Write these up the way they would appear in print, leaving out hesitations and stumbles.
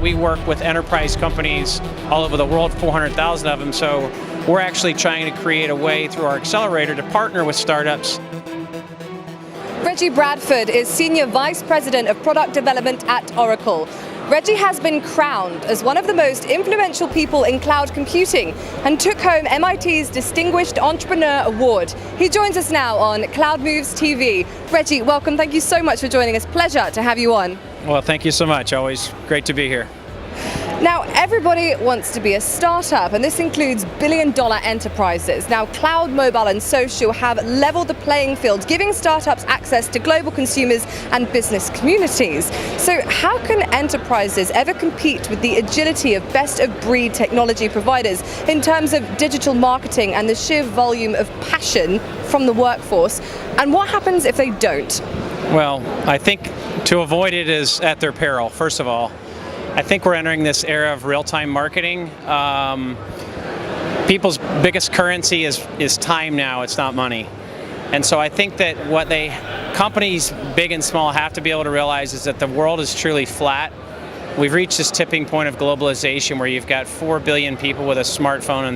we work with enterprise companies all over the world, 400,000 of them. So we're actually trying to create a way through our accelerator to partner with startups. Reggie Bradford is Senior Vice President of Product Development at Oracle. Reggie has been crowned as one of the most influential people in cloud computing and took home MIT's Distinguished Entrepreneur Award. He joins us now on Cloud Moves TV. Reggie, welcome. Thank you so much for joining us. Pleasure to have you on. Well, thank you so much. Always great to be here. Now, everybody wants to be a startup, and this includes billion-dollar enterprises. Now, cloud, mobile, and social have leveled the playing field, giving startups access to global consumers and business communities. So how can enterprises ever compete with the agility of best-of-breed technology providers in terms of digital marketing and the sheer volume of passion from the workforce? And what happens if they don't? Well, I think to avoid it is at their peril, first of all. I think we're entering this era of real-time marketing. People's biggest currency is time now, it's not money. And so I think that what companies big and small have to be able to realize is that the world is truly flat. We've reached this tipping point of globalization where you've got 4 billion people with a smartphone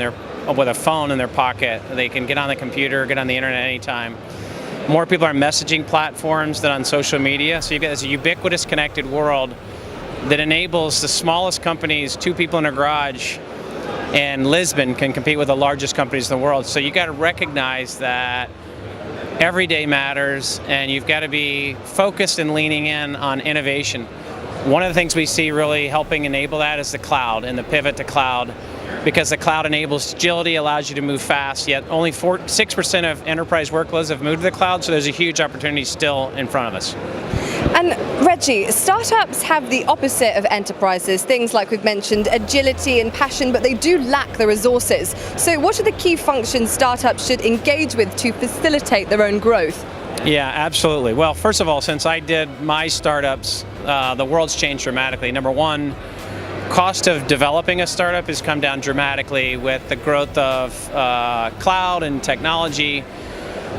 with a phone in their pocket. They can get on the computer, get on the internet anytime. More people are messaging platforms than on social media. So you've got this ubiquitous connected world that enables the smallest companies, 2 people in a garage, and Lisbon can compete with the largest companies in the world. So you've got to recognize that every day matters, and you've got to be focused and leaning in on innovation. One of the things we see really helping enable that is the cloud and the pivot to cloud, because the cloud enables agility, allows you to move fast, yet only 6% of enterprise workloads have moved to the cloud, so there's a huge opportunity still in front of us. And Reggie, startups have the opposite of enterprises, things like we've mentioned, agility and passion, but they do lack the resources. So what are the key functions startups should engage with to facilitate their own growth? Yeah, absolutely. Well, first of all, since I did my startups, the world's changed dramatically. Number one, cost of developing a startup has come down dramatically with the growth of cloud and technology.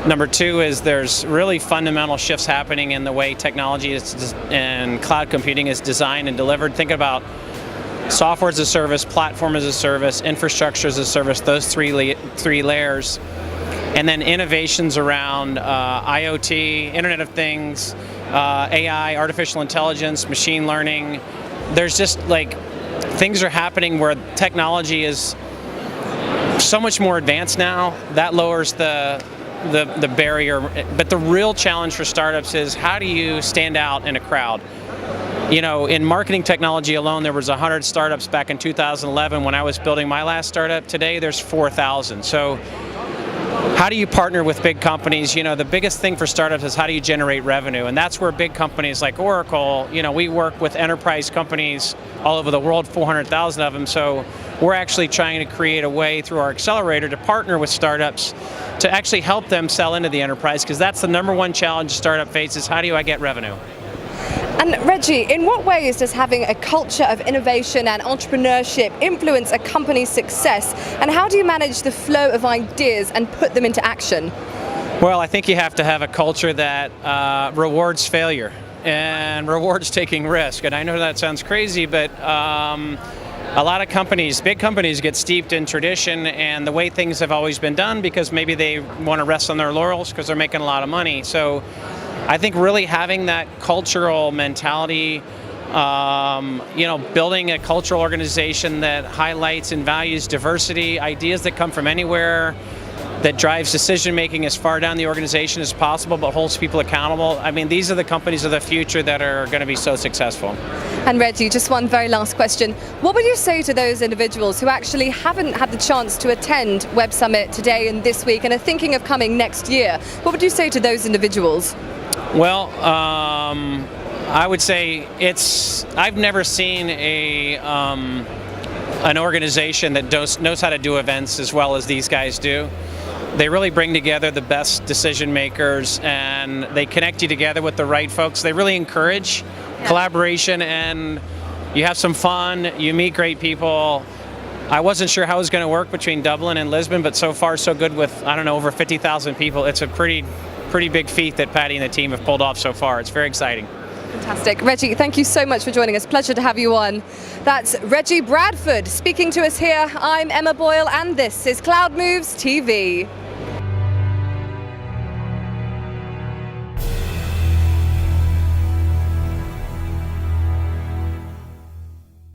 Number two is there's really fundamental shifts happening in the way technology and cloud computing is designed and delivered. Think about software as a service, platform as a service, infrastructure as a service, those three layers. And then innovations around IoT, Internet of Things, AI, artificial intelligence, machine learning. There's just things are happening where technology is so much more advanced now. That lowers the barrier, but the real challenge for startups is how do you stand out in a crowd? You know, in marketing technology alone, there was 100 startups back in 2011 when I was building my last startup. Today, there's 4,000. So how do you partner with big companies? You know, the biggest thing for startups is how do you generate revenue? And that's where big companies like Oracle, you know, we work with enterprise companies all over the world, 400,000 of them. So we're actually trying to create a way through our accelerator to partner with startups to actually help them sell into the enterprise, because that's the number one challenge a startup faces. How do I get revenue? And Reggie, in what ways does having a culture of innovation and entrepreneurship influence a company's success? And how do you manage the flow of ideas and put them into action? Well, I think you have to have a culture that rewards failure and rewards taking risk. And I know that sounds crazy, but a lot of companies, big companies, get steeped in tradition and the way things have always been done because maybe they want to rest on their laurels because they're making a lot of money. So I think really having that cultural mentality, building a cultural organization that highlights and values diversity, ideas that come from anywhere, that drives decision-making as far down the organization as possible, but holds people accountable. I mean, these are the companies of the future that are going to be so successful. And Reggie, just one very last question. What would you say to those individuals who actually haven't had the chance to attend Web Summit today and this week and are thinking of coming next year? What would you say to those individuals? Well, I would say I've never seen an organization that knows how to do events as well as these guys do. They really bring together the best decision makers and they connect you together with the right folks. They really encourage collaboration and you have some fun, you meet great people. I wasn't sure how it was going to work between Dublin and Lisbon, but so far so good with, over 50,000 people. It's a pretty big feat that Patty and the team have pulled off so far. It's very exciting. Fantastic. Reggie, thank you so much for joining us. Pleasure to have you on. That's Reggie Bradford speaking to us here. I'm Emma Boyle, and this is Cloud Moves TV.